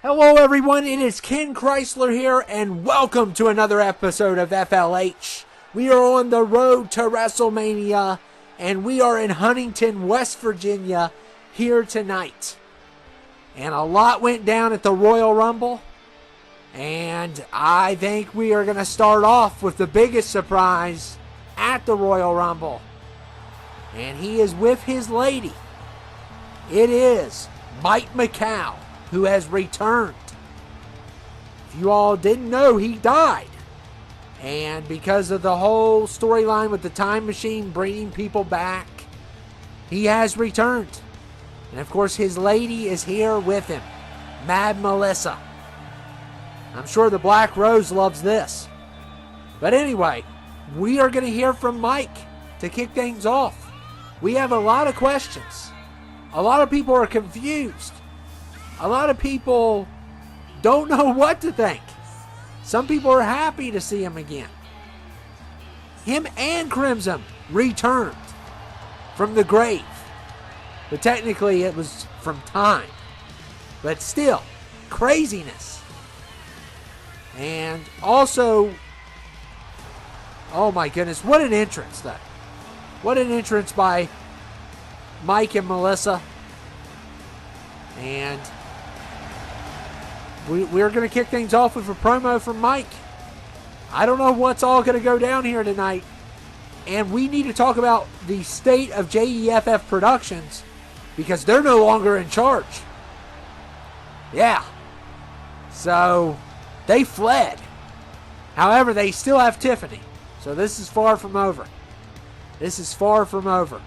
Hello everyone, it is Ken Chrysler here, and welcome to another episode of FLH. We are on the road to WrestleMania, and we are in Huntington, West Virginia, here tonight. And a lot went down at the Royal Rumble, and I think we are going to start off with the biggest surprise at the Royal Rumble. And he is with his lady. It is Mike Mccals, who has returned. If you all didn't know, he died. And because of the whole storyline with the time machine bringing people back, he has returned. And of course, his lady is here with him, Mad Melissa. I'm sure the Black Rose loves this. But anyway, we are going to hear from Mike to kick things off. We have a lot of questions. A lot of people are confused. A lot of people don't know what to think. Some people are happy to see him again. Him and Crimson returned from the grave. But technically it was from time. But still, craziness. And also, oh my goodness, what an entrance though. What an entrance by Mike and Melissa. And we're going to kick things off with a promo from Mike. I don't know what's all going to go down here tonight. And we need to talk about the state of JEFF Productions because they're no longer in charge. Yeah. So, they fled. However, they still have Tiffany. So this is far from over. This is far from over.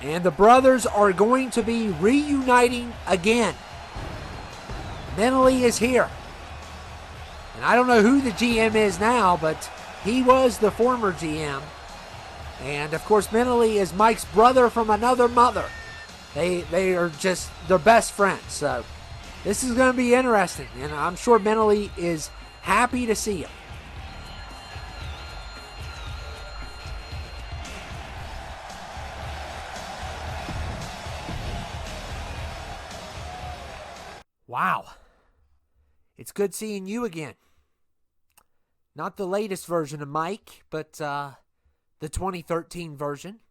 And the brothers are going to be reuniting again. Mentally is here. And I don't know who the GM is now, but he was the former GM. And of course, Mentally is Mike's brother from another mother. They are just their best friends. So this is going to be interesting. And I'm sure Mentally is happy to see him. Wow. It's good seeing you again. Not the latest version of Mike, but the 2013 version.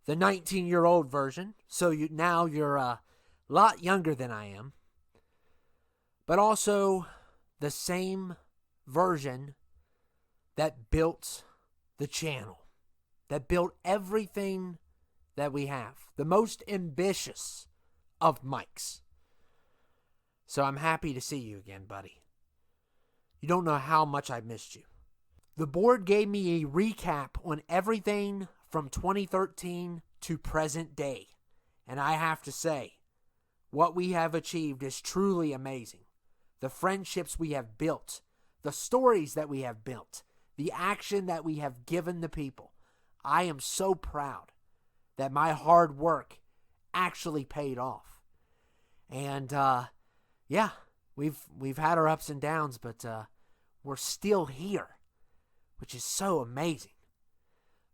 The 19-year-old version. So now you're a lot younger than I am. But also the same version that built the channel. That built everything that we have. The most ambitious of Mikes. So I'm happy to see you again, buddy. You don't know how much I missed you. The board gave me a recap on everything from 2013 to present day. And I have to say, what we have achieved is truly amazing. The friendships we have built, the stories that we have built, the action that we have given the people. I am so proud that my hard work actually paid off. And, yeah, we've had our ups and downs, but we're still here, which is so amazing.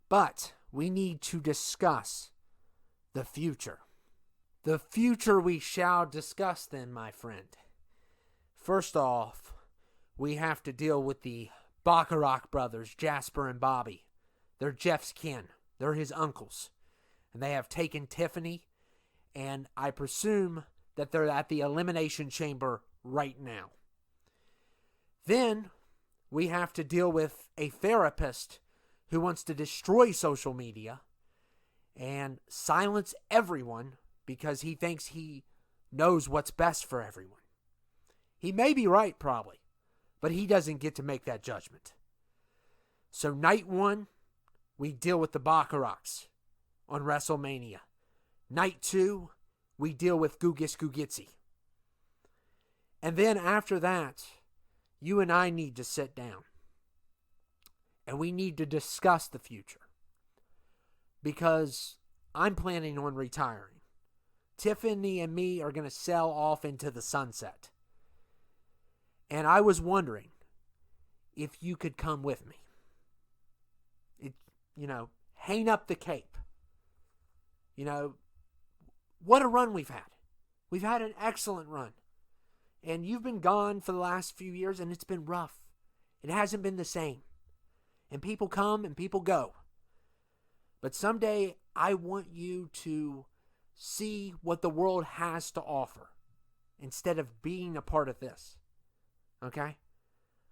But we need to discuss the future. The future we shall discuss then, my friend. First off, we have to deal with the Bacharach brothers, Jasper and Bobby. They're Jeff's kin. They're his uncles. And they have taken Tiffany, and I presume that they're at the elimination chamber right now. Then we have to deal with a therapist who wants to destroy social media and silence everyone because he thinks he knows what's best for everyone. He may be right, probably, but he doesn't get to make that judgment. So night one, we deal with the Bacharachs on WrestleMania. Night two, we deal with Gugus Gugitsi. And then after that, you and I need to sit down. And we need to discuss the future. Because I'm planning on retiring. Tiffany and me are going to sail off into the sunset. And I was wondering if you could come with me. Hang up the cape. What a run we've had. We've had an excellent run. And you've been gone for the last few years, and it's been rough. It hasn't been the same. And people come and people go. But someday, I want you to see what the world has to offer instead of being a part of this. Okay?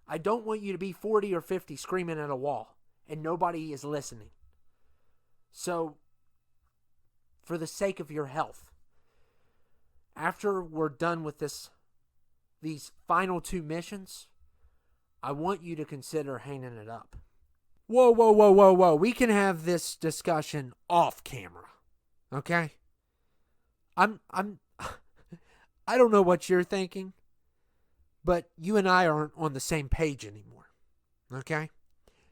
I don't want you to be 40 or 50 screaming at a wall and nobody is listening. So, for the sake of your health, after we're done with these final 2 missions, I want you to consider hanging it up. Whoa. We can have this discussion off camera. Okay? I don't know what you're thinking, but you and I aren't on the same page anymore. Okay?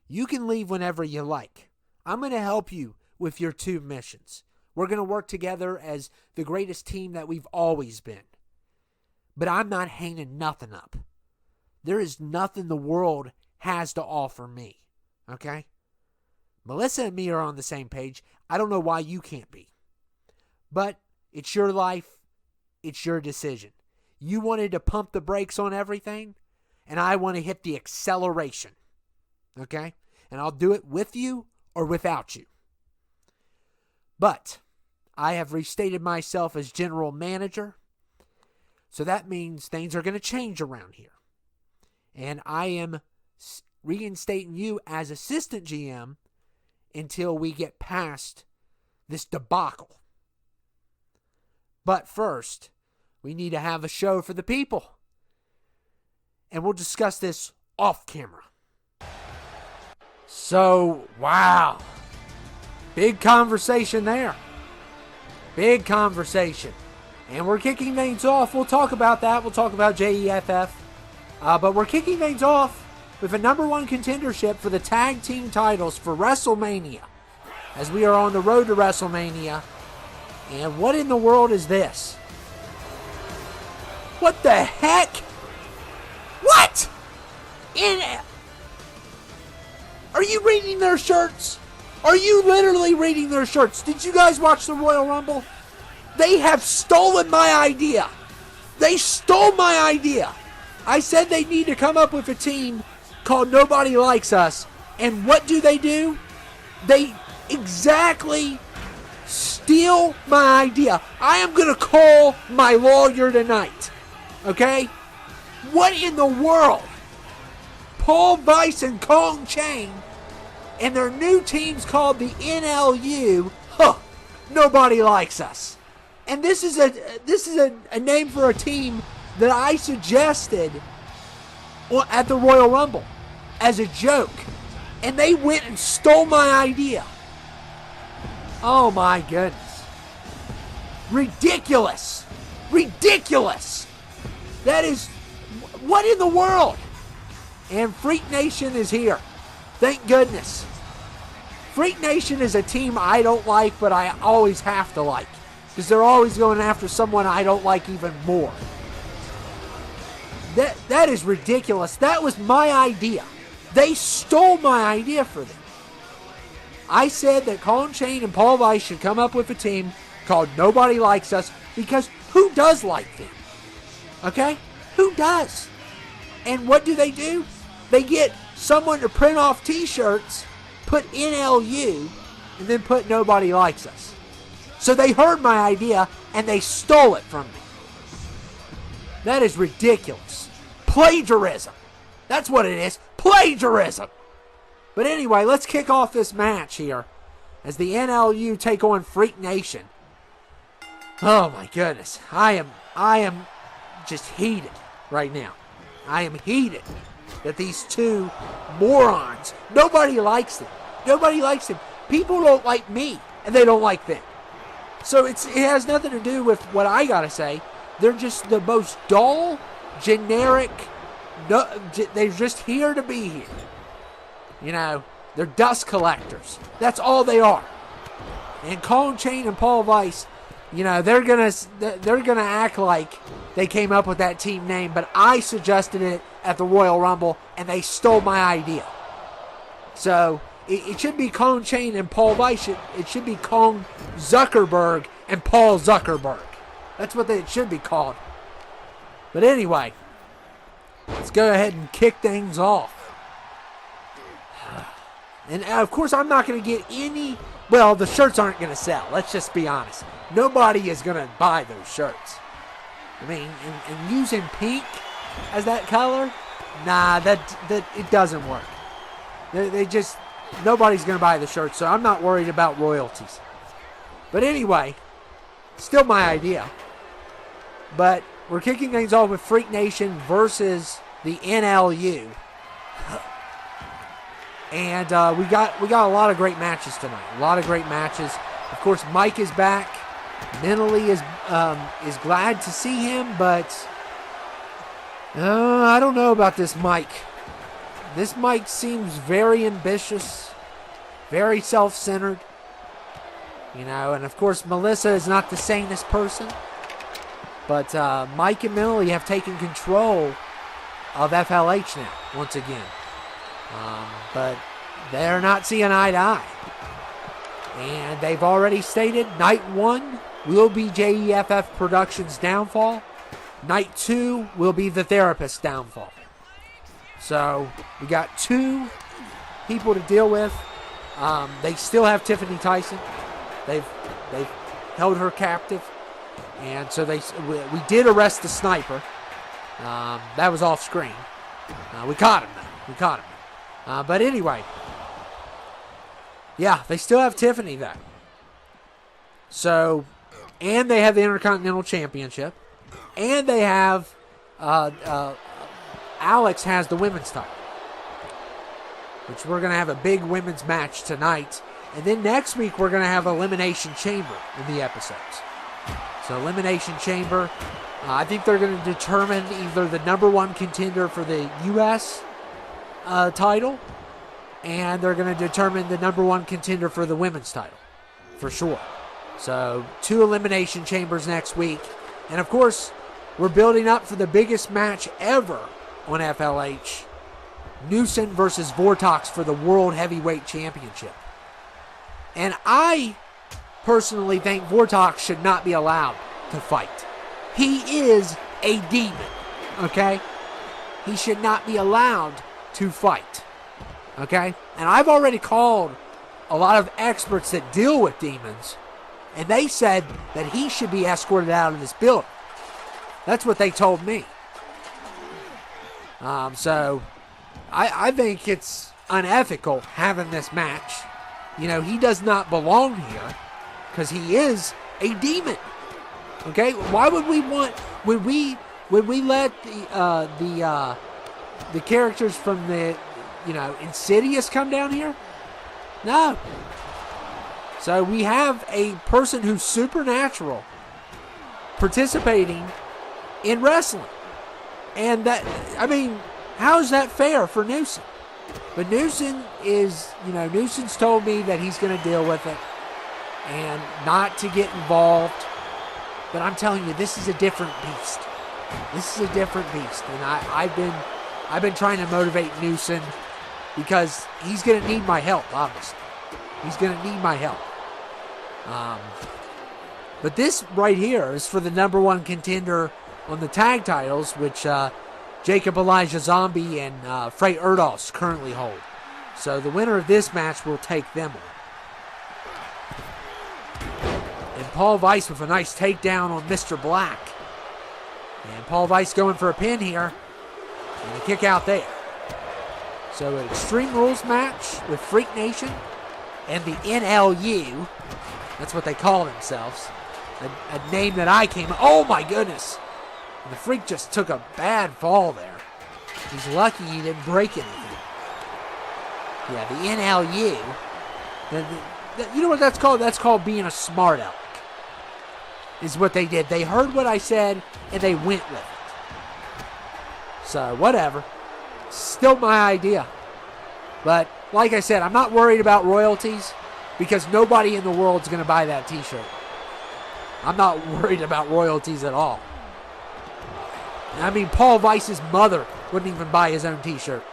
You can leave whenever you like. I'm going to help you with your 2 missions. We're going to work together as the greatest team that we've always been. But I'm not hanging nothing up. There is nothing the world has to offer me. Okay? Melissa and me are on the same page. I don't know why you can't be. But it's your life. It's your decision. You wanted to pump the brakes on everything, and I want to hit the acceleration. Okay? And I'll do it with you or without you. But I have restated myself as general manager, so that means things are going to change around here. And I am reinstating you as assistant GM until we get past this debacle. But first, we need to have a show for the people. And we'll discuss this off camera. So, wow. Big conversation there. Big conversation. And we're kicking things off. We'll talk about that. We'll talk about JEFF. But we're kicking things off with a number 1 contendership for the tag team titles for WrestleMania. As we are on the road to WrestleMania. And what in the world is this? What the heck? What? Are you reading their shirts? Are you literally reading their shirts? Did you guys watch the Royal Rumble? They have stolen my idea. They stole my idea. I said they need to come up with a team called Nobody Likes Us. And what do? They exactly steal my idea. I am going to call my lawyer tonight. Okay? What in the world? Paul, Vice, and Kong Chang and their new team's called the NLU. Nobody Likes Us. And this is a name for a team that I suggested at the Royal Rumble as a joke. And they went and stole my idea. Oh my goodness. Ridiculous. Ridiculous. That is, what in the world? And Freak Nation is here. Thank goodness. Freak Nation is a team I don't like, but I always have to like. Because they're always going after someone I don't like even more. That is ridiculous. That was my idea. They stole my idea for them. I said that Colin Chain and Paul Weiss should come up with a team called Nobody Likes Us, because who does like them? Okay? Who does? And what do? They get someone to print off t-shirts, put NLU, and then put Nobody Likes Us. So they heard my idea, and they stole it from me. That is ridiculous. Plagiarism. That's what it is. Plagiarism. But anyway, let's kick off this match here as the NLU take on Freak Nation. Oh my goodness. I am just heated right now. I am heated that these two morons, nobody likes them. Nobody likes them. People don't like me, and they don't like them. So it has nothing to do with what I gotta say. They're just the most dull, generic, they're just here to be here. You know, they're dust collectors. That's all they are. And Colin Chain and Paul Weiss they're gonna act like they came up with that team name, but I suggested it at the Royal Rumble, and they stole my idea. So it should be Kong Chang and Paul Vice. It should be Kong Zuckerberg and Paul Zuckerberg. That's what it should be called. But anyway, let's go ahead and kick things off. And of course, I'm not going to get any. Well, the shirts aren't going to sell. Let's just be honest. Nobody is going to buy those shirts. I mean, and using pink as that color, nah, that it doesn't work. Nobody's going to buy the shirts, so I'm not worried about royalties. But anyway, still my idea. But we're kicking things off with Freak Nation versus the NLU. And we got a lot of great matches tonight. A lot of great matches. Of course, Mike is back. Mentally is glad to see him, but I don't know about this Mike. This Mike seems very ambitious, very self-centered. And of course, Melissa is not the sanest person. But Mike and Mentally have taken control of FLH now, once again. But they're not seeing eye to eye. And they've already stated night 1 will be JEFF Productions' downfall. Night 2 will be the Therapist's downfall. So we got 2 people to deal with. They still have Tiffany Tyson. They've held her captive. And so we did arrest the sniper. That was off screen. We caught him though. But anyway, yeah, they still have Tiffany though. So, and they have the Intercontinental Championship, and they have Alex has the women's title, which we're gonna have a big women's match tonight, and then next week we're gonna have Elimination Chamber in the episodes. So Elimination Chamber, I think they're going to determine either the number 1 contender for the U.S. Title, and they're going to determine the number 1 contender for the women's title, for sure. So 2 Elimination Chambers next week. And of course, we're building up for the biggest match ever on FLH. Newson versus Vortox for the World Heavyweight Championship. And I personally think Vortox should not be allowed to fight. He is a demon, okay? He should not be allowed to fight, okay? And I've already called a lot of experts that deal with demons, and they said that he should be escorted out of this building. That's what they told me. So I think it's unethical having this match. He does not belong here, because he is a demon. Okay, why would we want? Would we let the characters from the Insidious come down here? No. So we have a person who's supernatural participating in wrestling, and how is that fair for Newson? But Newson Newson's told me that he's going to deal with it and not to get involved. But I'm telling you, this is a different beast. This is a different beast. And I've been trying to motivate Newson because he's going to need my help, obviously. He's going to need my help. But this right here is for the number 1 contender on the tag titles, which Jacob Elijah Zombie and Frey Erdos currently hold. So the winner of this match will take them on. And Paul Vice with a nice takedown on Mr. Black. And Paul Vice going for a pin here. And a kick out there. So an Extreme Rules match with Freak Nation and the NLU. That's what they call themselves. A name that I came... Oh my goodness! And the Freak just took a bad fall there. He's lucky he didn't break anything. Yeah, the NLU. You know what that's called? That's called being a smart aleck. Is what they did. They heard what I said, and they went with it. So, whatever. Still my idea. But, like I said, I'm not worried about royalties because nobody in the world is going to buy that t-shirt. I'm not worried about royalties at all. I mean, Paul Vice's mother wouldn't even buy his own t-shirt.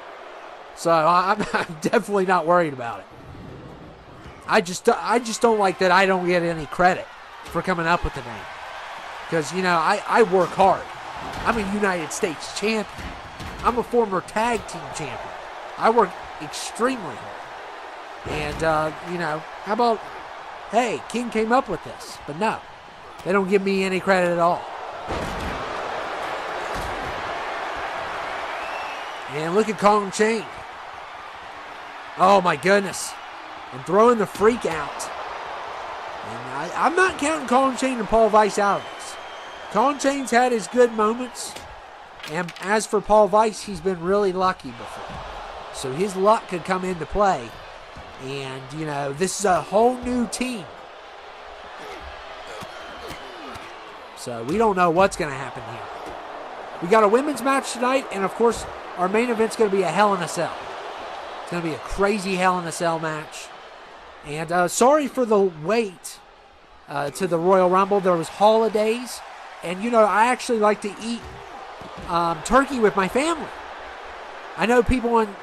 So I'm definitely not worried about it. I just don't like that I don't get any credit for coming up with the name. Because, you know, I work hard. I'm a United States champion. I'm a former tag team champion. I work extremely hard. And, you know, how about, hey, King came up with this. But no, they don't give me any credit at all. And look at Kong Chang. Oh, my goodness. And throwing the freak out. And I'm not counting Kong Chang and Paul Vice out of this. Kong Chang's had his good moments. And as for Paul Vice, he's been really lucky before. So his luck could come into play. And, you know, this is a whole new team. So we don't know what's going to happen here. We got a women's match tonight. And, of course, our main event's going to be a Hell in a Cell. It's going to be a crazy Hell in a Cell match. And sorry for the wait to the Royal Rumble. There was holidays. And, you know, I actually like to eat turkey with my family. I know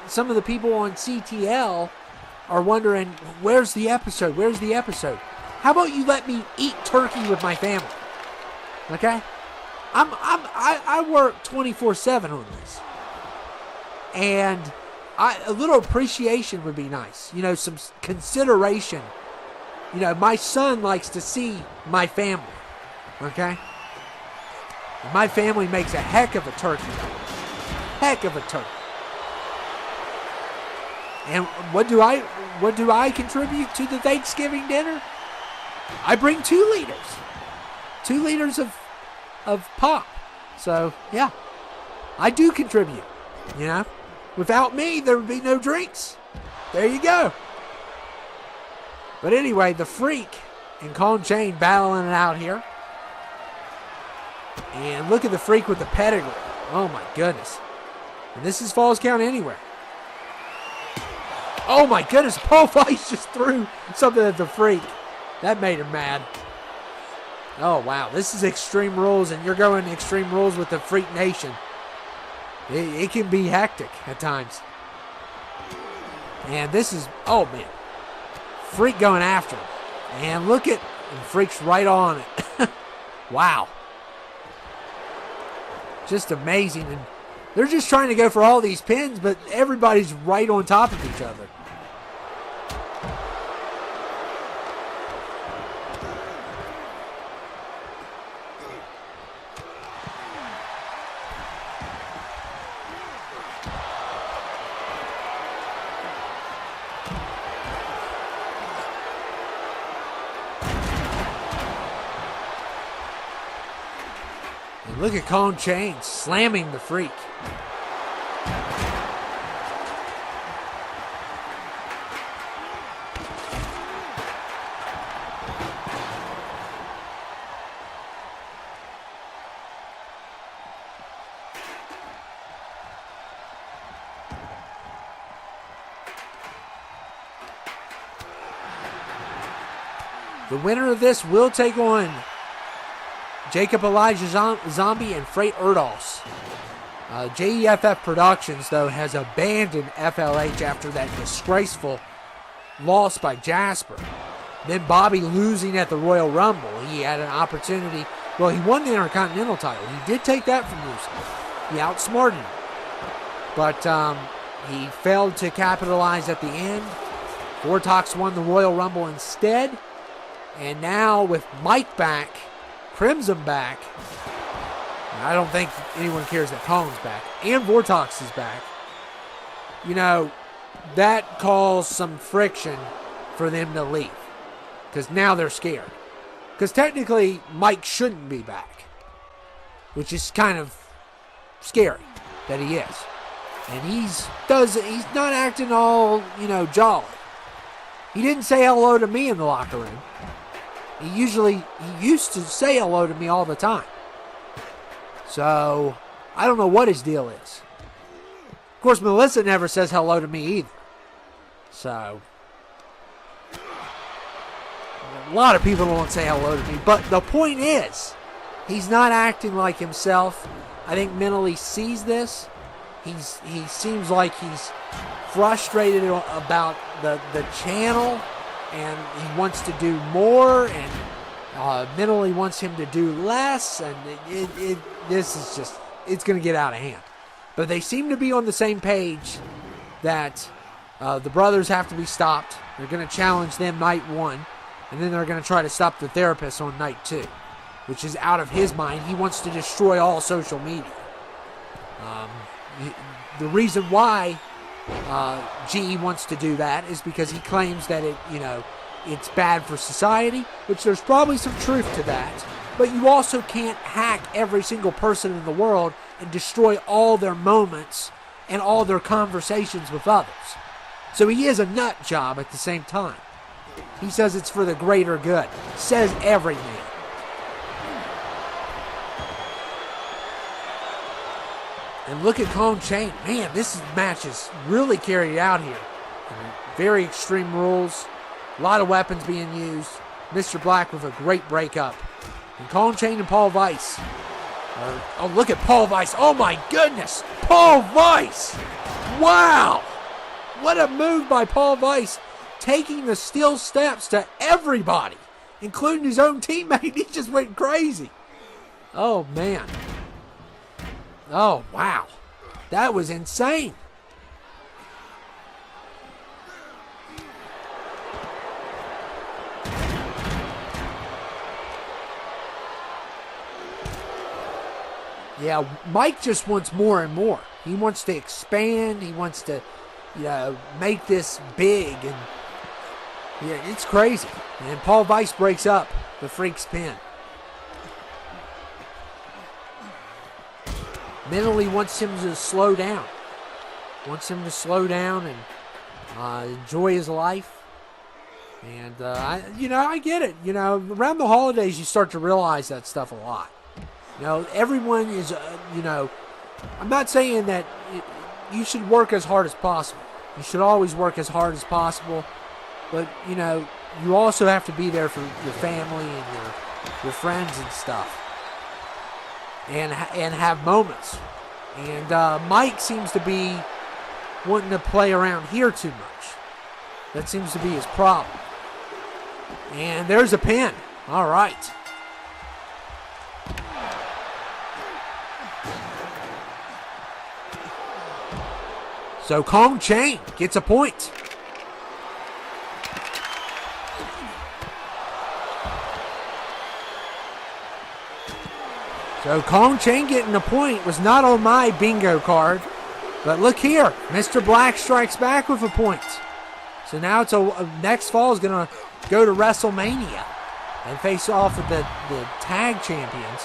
some of the people on CTL are wondering, where's the episode? Where's the episode? How about you let me eat turkey with my family? Okay? I work 24/7 on this. And a little appreciation would be nice. You know, some consideration. You know, my son likes to see my family. Okay? And my family makes a heck of a turkey. Heck of a turkey. And what do I contribute to the Thanksgiving dinner? I bring 2 liters. 2 liters of pop. So, yeah. I do contribute. You know? Without me, there would be no drinks. There you go. But anyway, the Freak and Kong Chang battling it out here. And look at the Freak with the pedigree. Oh, my goodness. And this is Falls Count Anywhere. Oh, my goodness. Paul Vice just threw something at the Freak. That made him mad. Oh, wow. This is Extreme Rules, and you're going Extreme Rules with the Freak Nation. It can be hectic at times. And this is, oh, man. Freak going after him. And look at, and Freak's right on it. Wow. Just amazing. And they're just trying to go for all these pins, but everybody's right on top of each other. Look at Kong Chang slamming the Freak. The winner of this will take on Jacob Elijah Zombie and Freight Erdos. JEFF Productions, though, has abandoned FLH after that disgraceful loss by Jasper. Then Bobby losing at the Royal Rumble. He had an opportunity. Well, he won the Intercontinental title. He did take that from Rusev. He outsmarted him. But he failed to capitalize at the end. Vortox won the Royal Rumble instead. And now with Mike back, Crimson back. I don't think anyone cares that Kong's back. And Vortox is back. You know, that caused some friction for them to leave. Because now they're scared. Because technically, Mike shouldn't be back. Which is kind of scary that he is. And he's not acting all, jolly. He didn't say hello to me in the locker room. He used to say hello to me all the time. So, I don't know what his deal is. Of course, Melissa never says hello to me either. So, A lot of people don't want to say hello to me. But the point is, he's not acting like himself. I think mentally sees this. He seems like he's frustrated about the channel, and he wants to do more, and mentally wants him to do less, and this is just, it's going to get out of hand. But they seem to be on the same page that the brothers have to be stopped. They're going to challenge them night 1, and then they're going to try to stop the therapist on night 2, which is out of his mind. He wants to destroy all social media. The reason why GE wants to do that is because he claims that it's bad for society, which there's probably some truth to that. But you also can't hack every single person in the world and destroy all their moments and all their conversations with others. So he is a nut job at the same time. He says it's for the greater good. Says every man. And look at Kong Chang. Man, this match is really carried out here. Very extreme rules. A lot of weapons being used. Mr. Black with a great breakup. And Kong Chang and Paul Vice. Oh, look at Paul Vice. Oh, my goodness. Paul Vice. Wow. What a move by Paul Vice. Taking the steel steps to everybody, including his own teammate. He just went crazy. Oh, man. Oh, wow. That was insane. Yeah, Mike just wants more and more. He wants to expand. He wants to, make this big. And yeah, it's crazy. And Paul Vice breaks up the Freak's pin. Mentally wants him to slow down. Wants him to slow down and enjoy his life. And, I get it. Around the holidays, you start to realize that stuff a lot. Everyone is, I'm not saying that you should work as hard as possible. You should always work as hard as possible. But, you also have to be there for your family and your friends and stuff. And have moments. And Mike seems to be wanting to play around here too much. That seems to be his problem. And there's a pin. All right. So Kong Chang gets a point. So Kong Chang getting a point was not on my bingo card. But look here. Mr. Black strikes back with a point. So now it's next fall is going to go to WrestleMania and face off with the tag champions.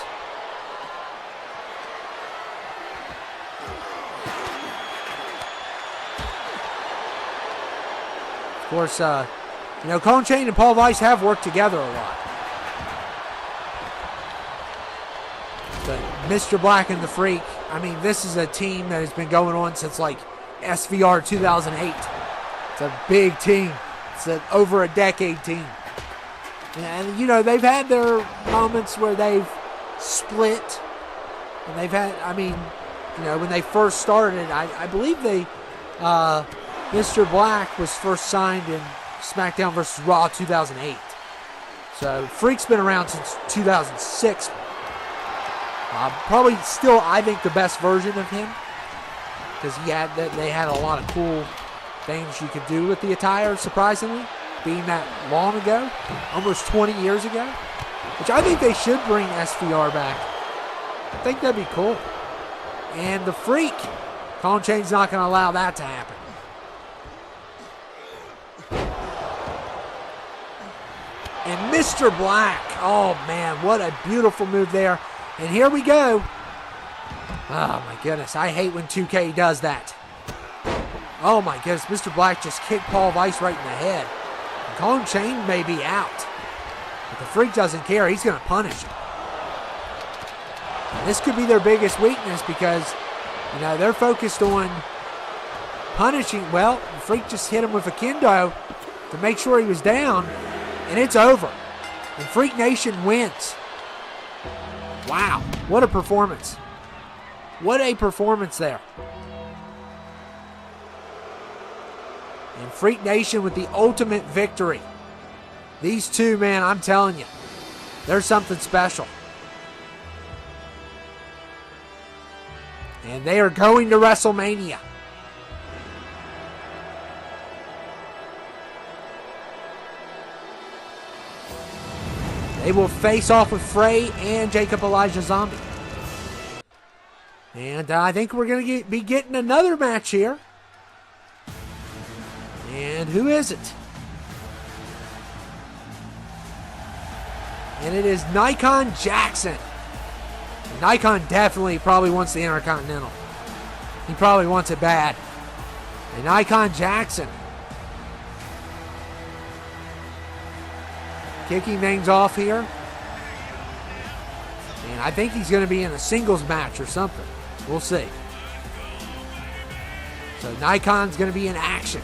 Of course, Kong Chang and Paul Vice have worked together a lot. But Mr. Black and the Freak, this is a team that has been going on since SVR 2008. It's a big team. It's an over a decade team. And, they've had their moments where they've split. And they've had, when they first started, I believe Mr. Black was first signed in SmackDown vs. Raw 2008. So Freak's been around since 2006. Probably still, I think, the best version of him. Because they had a lot of cool things you could do with the attire, surprisingly. Being that long ago. Almost 20 years ago. Which I think they should bring SVR back. I think that'd be cool. And the Freak. Kong Chang's not going to allow that to happen. And Mr. Black. Oh, man. What a beautiful move there. And here we go. Oh, my goodness. I hate when 2K does that. Oh, my goodness. Mr. Black just kicked Paul Vice right in the head. And Kong Chang may be out. But the Freak doesn't care. He's going to punish him. And this could be their biggest weakness because, they're focused on punishing. Well, the Freak just hit him with a kendo to make sure he was down. And it's over. And Freak Nation wins. Wow, what a performance. What a performance there. And Freak Nation with the ultimate victory. These two, man, I'm telling you, there's something special. And they are going to WrestleMania. They will face off with Frey and Jacob Elijah Zombie. And I think we're going to be getting another match here. And who is it? And it is Nikon Jackson. Nikon definitely probably wants the Intercontinental. He probably wants it bad. And Nikon Jackson kicking things off here. And I think he's going to be in a singles match or something. We'll see. So Nikon's going to be in action.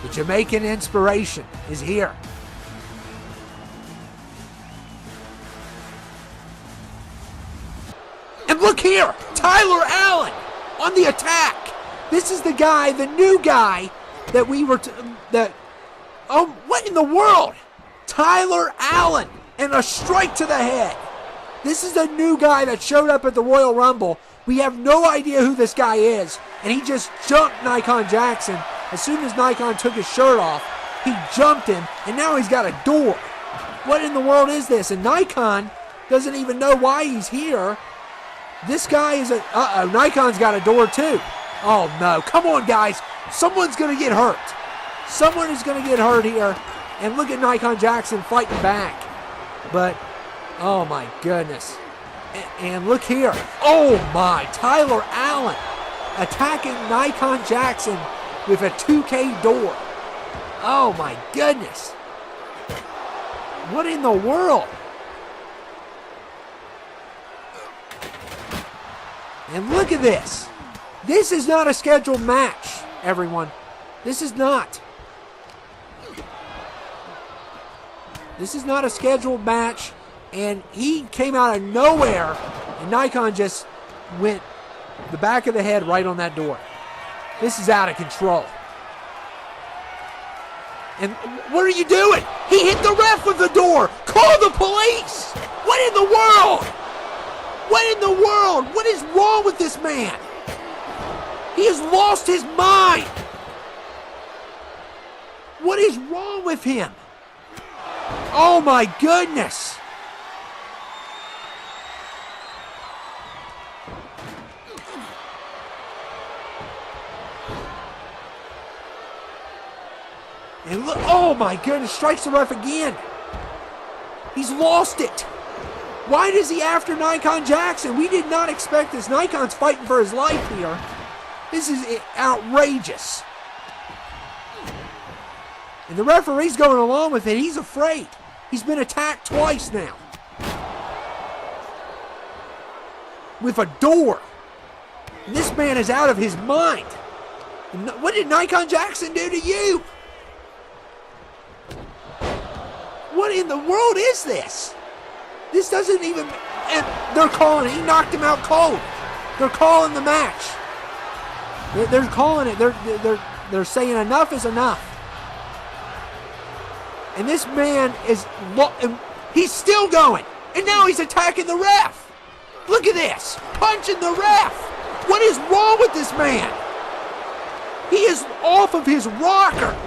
The Jamaican inspiration is here. And look here, Tyler Allen on the attack. This is the guy, the new guy that we were, what in the world? Tyler Allen and a strike to the head. This is the new guy that showed up at the Royal Rumble. We have no idea who this guy is, and he just jumped Nikon Jackson. As soon as Nikon took his shirt off, he jumped him, and now he's got a door. What in the world is this? And Nikon doesn't even know why he's here. This guy is Nikon's got a door too. Oh no, come on guys. Someone's going to get hurt. Someone is going to get hurt here. And look at Nikon Jackson fighting back. But, oh my goodness. And look here. Oh my, Tyler Allen attacking Nikon Jackson with a 2K door. Oh my goodness. What in the world? And look at this. This is not a scheduled match, everyone. This is not. This is not a scheduled match. And he came out of nowhere. And Nikon just went the back of the head right on that door. This is out of control. And what are you doing? He hit the ref with the door. Call the police. What in the world? What in the world? What is wrong with this man? He has lost his mind. What is wrong with him? Oh my goodness. And look, oh my goodness, strikes the ref again. He's lost it. Why is he after Nikon Jackson? We did not expect this. Nikon's fighting for his life here. This is outrageous. And the referee's going along with it. He's afraid. He's been attacked twice now. With a door. And this man is out of his mind. What did Nikon Jackson do to you? What in the world is this? This doesn't even... And they're calling it. He knocked him out cold. They're calling the match. They're calling it. They're saying enough is enough. And this man is... He's still going. And now he's attacking the ref. Look at this. Punching the ref. What is wrong with this man? He is off of his rocker.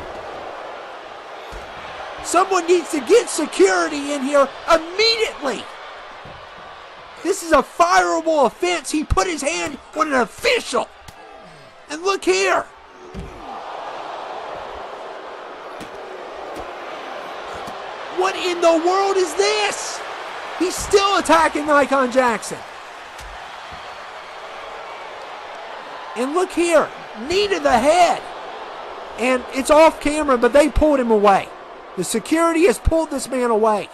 Someone needs to get security in here immediately. This is a fireable offense. He put his hand on an official. And look here. What in the world is this? He's still attacking Nikon Jackson. And look here. Knee to the head. And it's off camera, but they pulled him away. The security has pulled this man away.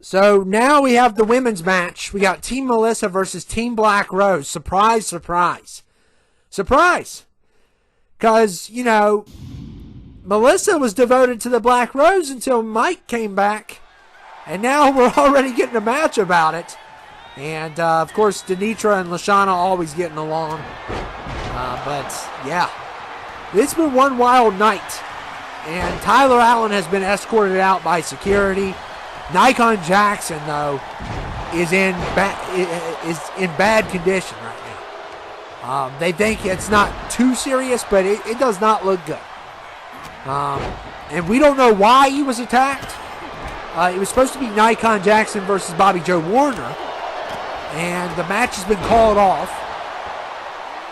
So now we have the women's match. We got Team Melissa versus Team Black Rose. Surprise, surprise. Surprise! Because, you know, Melissa was devoted to the Black Rose until Mike came back. And now we're already getting a match about it. And, of course, Denitra and Lashana always getting along. But, yeah. It's been one wild night. And Tyler Allen has been escorted out by security. Nikon Jackson, though, is in bad condition right now. They think it's not too serious, but it does not look good. And we don't know why he was attacked. It was supposed to be Nikon Jackson versus Bobby Joe Warner, and the match has been called off.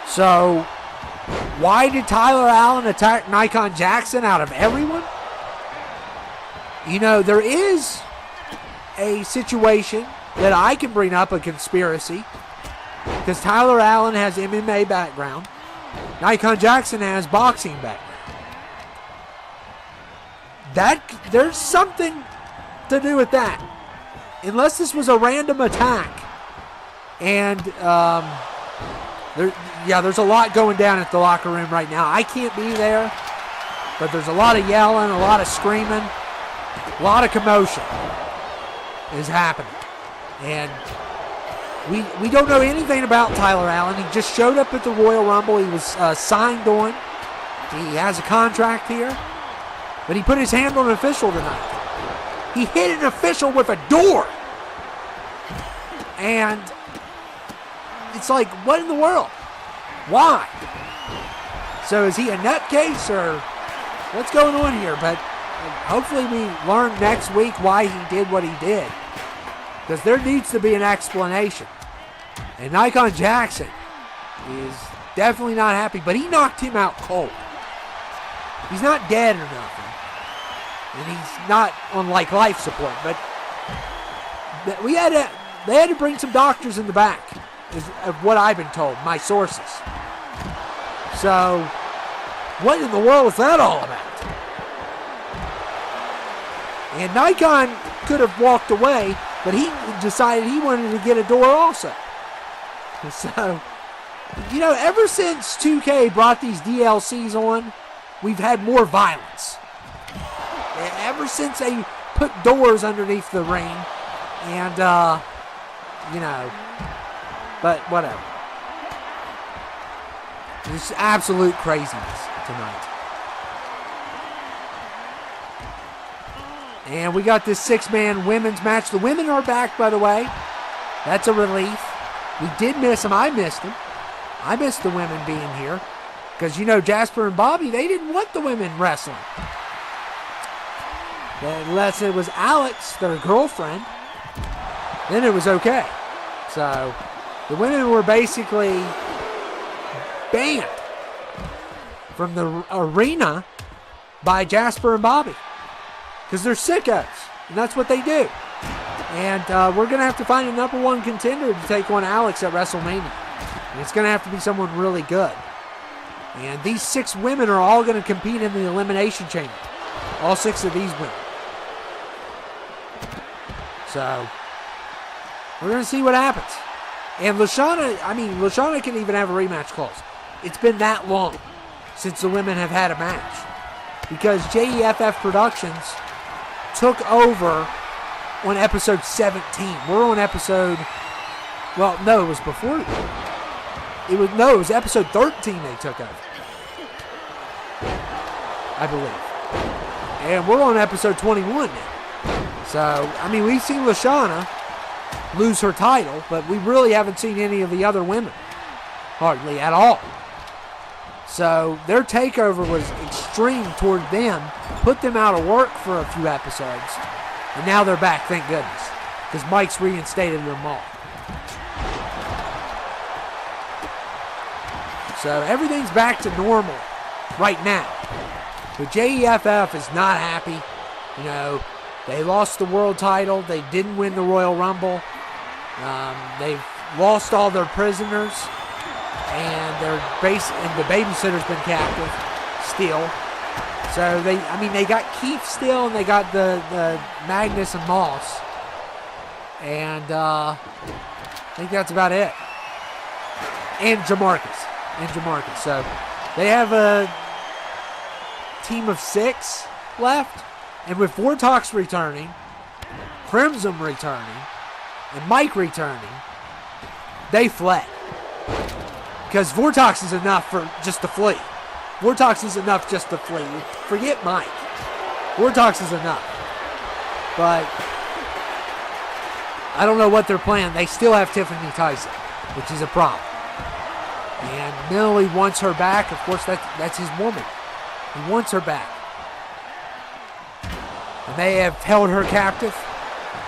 So, why did Tyler Allen attack Nikon Jackson out of everyone? You know, there is a situation that I can bring up, a conspiracy, because Tyler Allen has MMA background. Nikon Jackson has boxing background. There's something to do with that. Unless this was a random attack. And there's a lot going down at the locker room right now. I can't be there, but there's a lot of yelling, a lot of screaming, a lot of commotion is happening. And we don't know anything about Tyler Allen. He just showed up at the Royal Rumble. He was signed on. He has a contract here. But he put his hand on an official tonight. He hit an official with a door. And it's like, what in the world? Why? So is he a nutcase or what's going on here? But hopefully we learn next week why he did what he did. Because there needs to be an explanation. And Nikon Jackson is definitely not happy, but he knocked him out cold. He's not dead or nothing. And he's not on like life support, but they had to bring some doctors in the back, is of what I've been told, my sources. So, what in the world was that all about? And Nikon could have walked away, but he decided he wanted to get a door also. So, you know, ever since 2K brought these DLCs on, we've had more violence. Ever since they put doors underneath the ring, and, you know, but whatever. It's absolute craziness tonight. And we got this 6-man women's match. The women are back, by the way. That's a relief. We did miss them. I missed them. I missed the women being here. Because, you know, Jasper and Bobby, they didn't want the women wrestling. Unless it was Alex, their girlfriend, then it was okay. So, the women were basically banned from the arena by Jasper and Bobby. Because they're sickos, and that's what they do. And we're going to have to find a number one contender to take on Alex at WrestleMania. And it's going to have to be someone really good. And these 6 women are all going to compete in the elimination chamber. All 6 of these women. So, we're going to see what happens. And Lashana can even have a rematch clause. It's been that long since the women have had a match. Because JEFF Productions took over on episode 17. We're on episode, well, no, it was before. It was episode 13 they took over, I believe. And we're on episode 21 now. So, I mean, we've seen Lashana lose her title, but we really haven't seen any of the other women. Hardly at all. So, their takeover was extreme toward them, put them out of work for a few episodes, and now they're back, thank goodness, because Mike's reinstated them all. So, everything's back to normal right now. But JEFF is not happy. You know, they lost the world title. They didn't win the Royal Rumble. They've lost all their prisoners. And the babysitter's been captive still. So they got Keith still, and they got the Magnus and Moss. And I think that's about it. And Jamarcus. So They have a team of 6 left. And with Vortox returning, Crimson returning, and Mike returning, they fled. Because Vortox is enough for just to flee. Vortox is enough just to flee. Forget Mike. Vortox is enough. But I don't know what they're planning. They still have Tiffany Tyson, which is a problem. And Millie wants her back. Of course, that's his woman. He wants her back. And they have held her captive.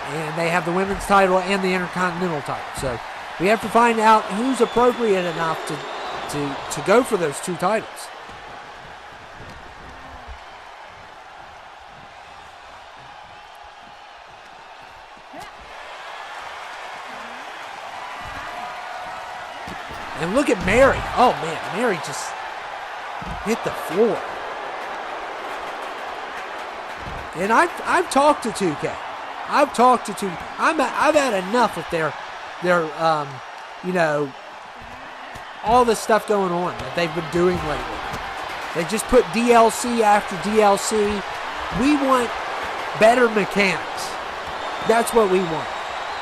And they have the women's title and the Intercontinental title. So we have to find out who's appropriate enough to go for those 2 titles. And look at Mary. Oh, man. Mary just hit the floor. And I've talked to 2K. I've had enough of their all this stuff going on that they've been doing lately. They just put DLC after DLC. We want better mechanics. That's what we want.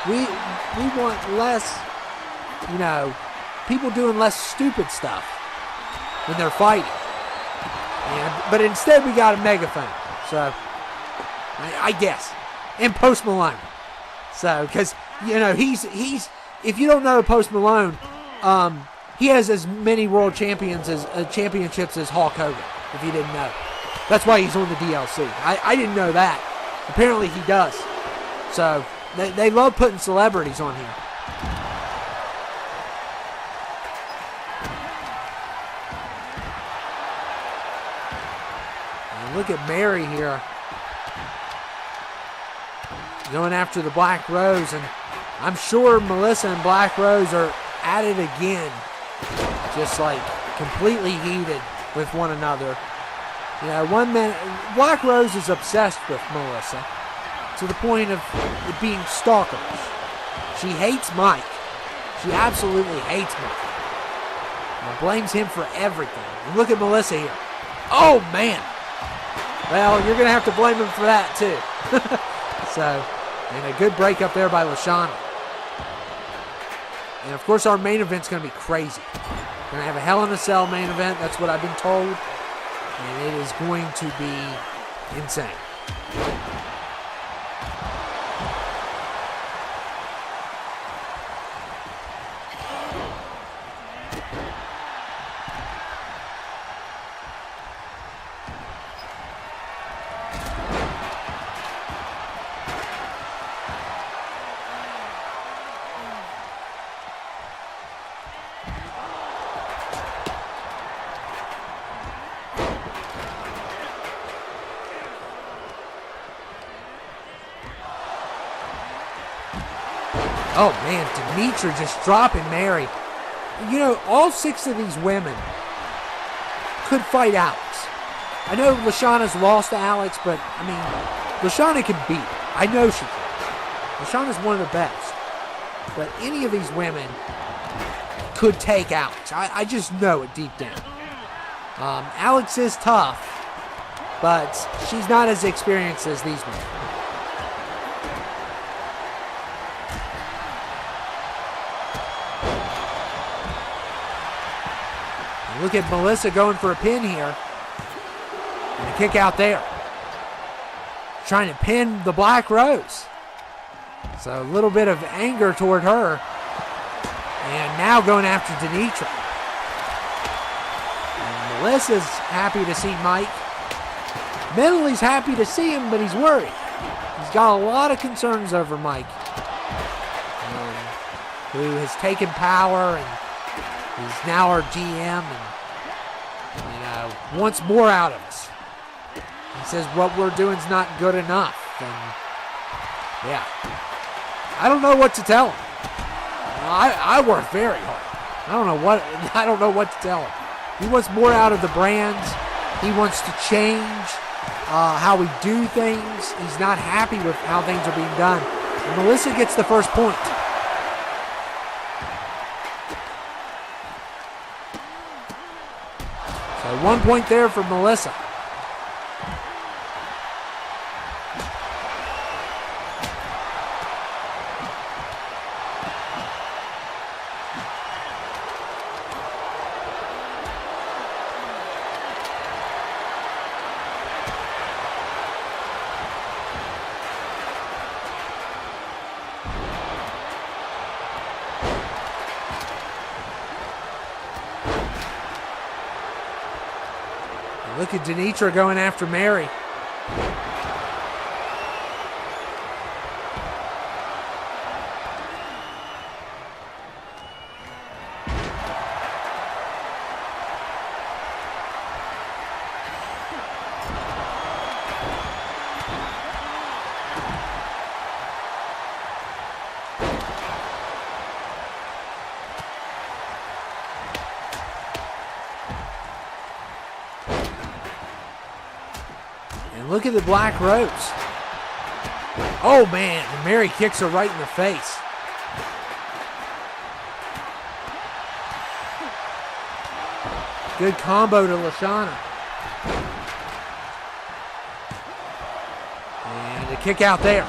We want less, people doing less stupid stuff when they're fighting. But instead we got a megaphone. So, I guess. And Post Malone. So, because, he's if you don't know Post Malone, he has as many world championships as Hulk Hogan, if you didn't know. That's why he's on the DLC. I didn't know that. Apparently he does. So, they love putting celebrities on here. And look at Mary here. Going after the Black Rose, and I'm sure Melissa and Black Rose are at it again, just like completely heated with one another. One man, Black Rose is obsessed with Melissa to the point of it being stalkerish. She hates Mike. She absolutely hates Mike. And blames him for everything. And look at Melissa here. Oh, man. Well, you're going to have to blame him for that, too. So, and a good break up there by LaShawna. And, of course, our main event's going to be crazy. We're going to have a Hell in a Cell main event. That's what I've been told. And it is going to be insane. Oh, man, Demetra just dropping Mary. All 6 of these women could fight Alex. I know LaShawna's lost to Alex, but, LaShawna can beat her. I know she can. LaShawna's one of the best. But any of these women could take Alex. I just know it deep down. Alex is tough, but she's not as experienced as these women. Look at Melissa going for a pin here. And a kick out there. Trying to pin the Black Rose. So a little bit of anger toward her. And now going after Demetra. And Melissa's happy to see Mike. Mentally happy to see him, but he's worried. He's got a lot of concerns over Mike. Who has taken power and he's now our GM and, wants more out of us. He says what we're doing is not good enough. And, yeah. I don't know what to tell him. I work very hard. I don't know what to tell him. He wants more out of the brands. He wants to change how we do things. He's not happy with how things are being done. And Melissa gets the first point. 1 point there for Melissa. Look at Denitra going after Mary. Look at the black ropes. Oh, man. And Mary kicks her right in the face. Good combo to LaShawna. And a kick out there.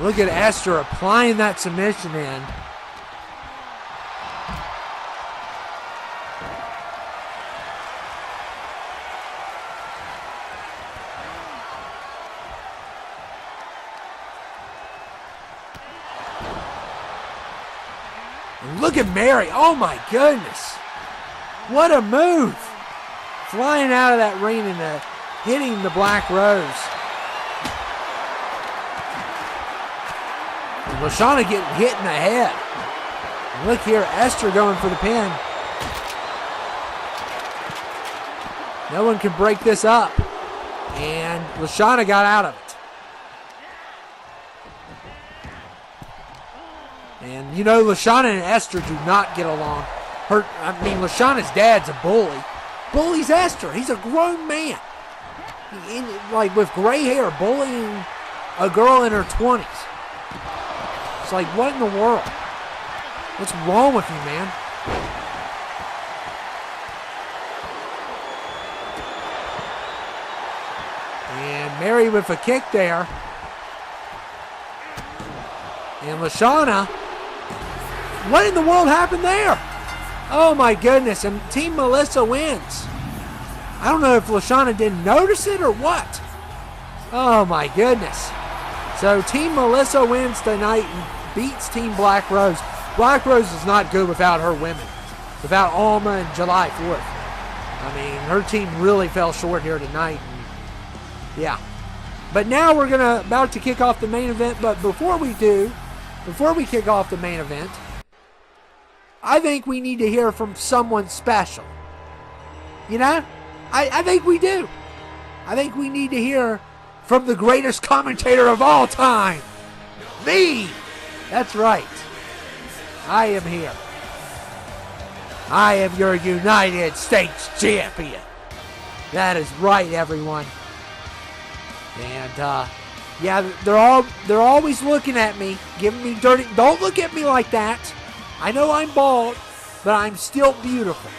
Look at Esther applying that submission in. And look at Mary. Oh my goodness. What a move. Flying out of that ring and hitting the Black Rose. LaShawna getting hit in the head. And look here, Esther going for the pin. No one can break this up. And LaShawna got out of it. And you know, LaShawna and Esther do not get along. LaShawna's dad's a bully. Bullies Esther. He's a grown man. Like with gray hair, bullying a girl in her 20s. It's like, what in the world? What's wrong with you, man? And Mary with a kick there. And LaShawna. What in the world happened there? Oh my goodness. And Team Melissa wins. I don't know if LaShawna didn't notice it or what. Oh my goodness. So Team Melissa wins tonight and beats Team Black Rose. Black Rose is not good without her women. Without Alma and July 4th. I mean, her team really fell short here tonight. And yeah. But now we're about to kick off the main event. But before we kick off the main event, I think we need to hear from someone special. You know? I think we do. I think we need to hear from the greatest commentator of all time. Me! That's right. I am here. I am your United States champion. That is right, everyone. And, yeah, they're always looking at me, giving me dirty. Don't look at me like that. I know I'm bald, but I'm still beautiful.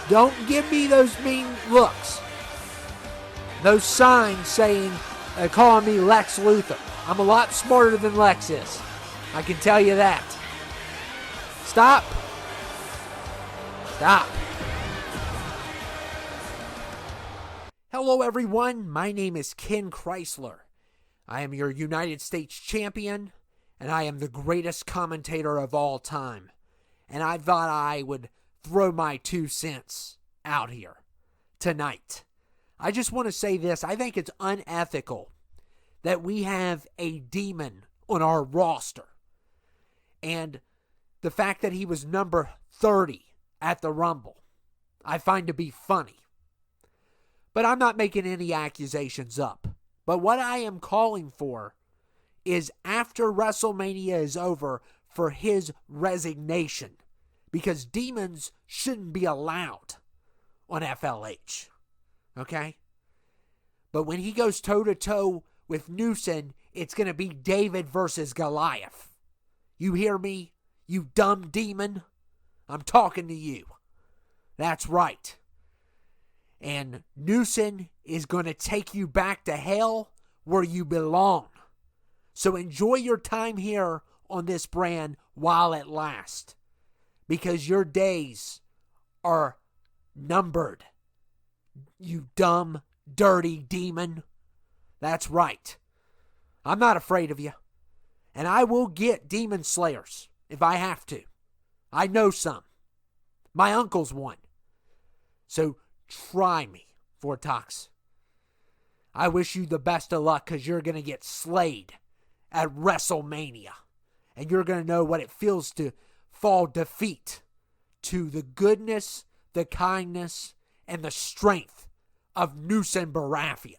Don't give me those mean looks. Those signs saying, calling me Lex Luthor. I'm a lot smarter than Lex is. I can tell you that. Stop. Stop. Hello, everyone. My name is Ken Chrysler. I am your United States champion, and I am the greatest commentator of all time. And I thought I would throw my 2 cents out here tonight. I just want to say this. I think it's unethical that we have a demon on our roster. And the fact that he was number 30 at the Rumble, I find to be funny. But I'm not making any accusations up. But what I am calling for is after WrestleMania is over, for his resignation. because demons shouldn't be allowed on FLH. Okay? But when he goes toe-to-toe with Newson, it's going to be David versus Goliath. You hear me? You dumb demon? I'm talking to you. That's right. And Newson is going to take you back to hell where you belong. So enjoy your time here on this brand while it lasts, because your days are numbered. You dumb, dirty demon. That's right. I'm not afraid of you. And I will get demon slayers if I have to. I know some. My uncle's one. So try me, Vortox. I wish you the best of luck, because you're going to get slayed at WrestleMania. And you're going to know what it feels to fall defeat to the goodness, the kindness, and the strength of Newson Barafia.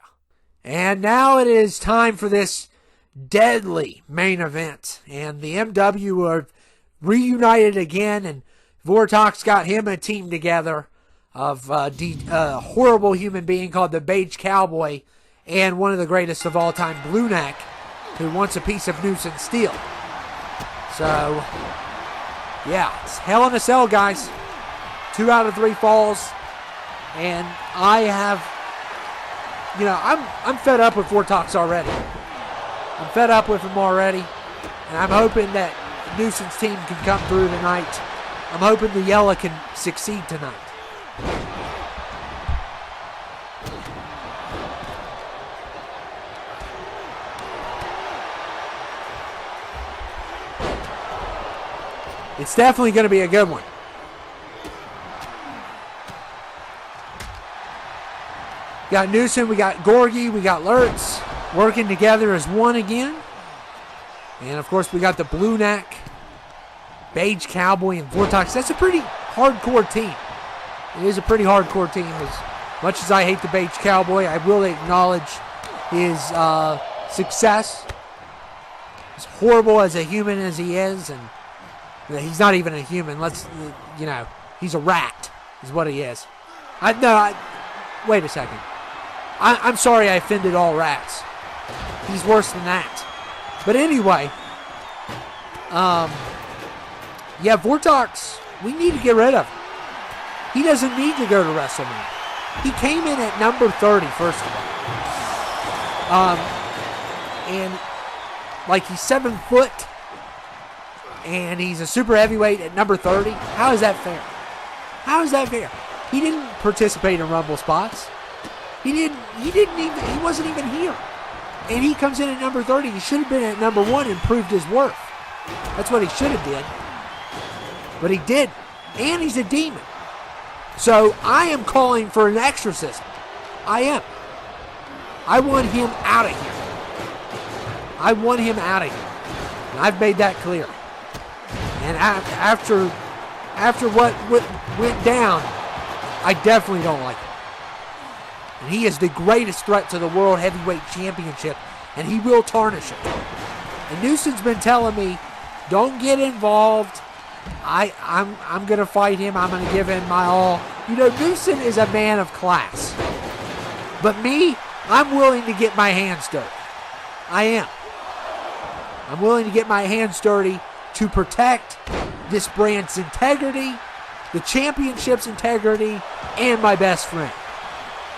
And now it is time for this deadly main event. And the MW are reunited again, and Vortox got him a team together of a horrible human being called the Beige Cowboy and one of the greatest of all time, Blue Neck, who wants a piece of Newson's steel. So, yeah, it's Hell in a Cell, guys. 2 out of 3 falls. And I have, I'm fed up with Vortox already. I'm fed up with him already. And I'm hoping that Newson's team can come through tonight. I'm hoping the Yellow can succeed tonight. It's definitely going to be a good one. We got Newson, we got Gorgie, we got Lurtz working together as one again. And of course we got the Blue Neck, Beige Cowboy, and Vortox. That's a pretty hardcore team. It is a pretty hardcore team. As much as I hate the Beige Cowboy, I will acknowledge his success. As horrible as a human as he is, and he's not even a human. He's a rat, is what he is. Wait a second. I'm sorry I offended all rats. He's worse than that. But anyway, Vortox, we need to get rid of him. He doesn't need to go to WrestleMania. He came in at number 30, first of all. And he's 7 foot. And he's a super heavyweight at number 30. How is that fair? How is that fair? He didn't participate in Rumble spots. He wasn't even here. And he comes in at number 30. He should have been at number 1 and proved his worth. That's what he should have did. But he did. And he's a demon. So I am calling for an exorcism. I am. I want him out of here. I want him out of here. And I've made that clear. And after what went down, I definitely don't like him. And he is the greatest threat to the World Heavyweight Championship, and he will tarnish it. And Newson's been telling me, don't get involved. I'm going to fight him. I'm going to give him my all. Newson is a man of class. But me, I'm willing to get my hands dirty. I am. I'm willing to get my hands dirty to protect this brand's integrity, the championship's integrity, and my best friend.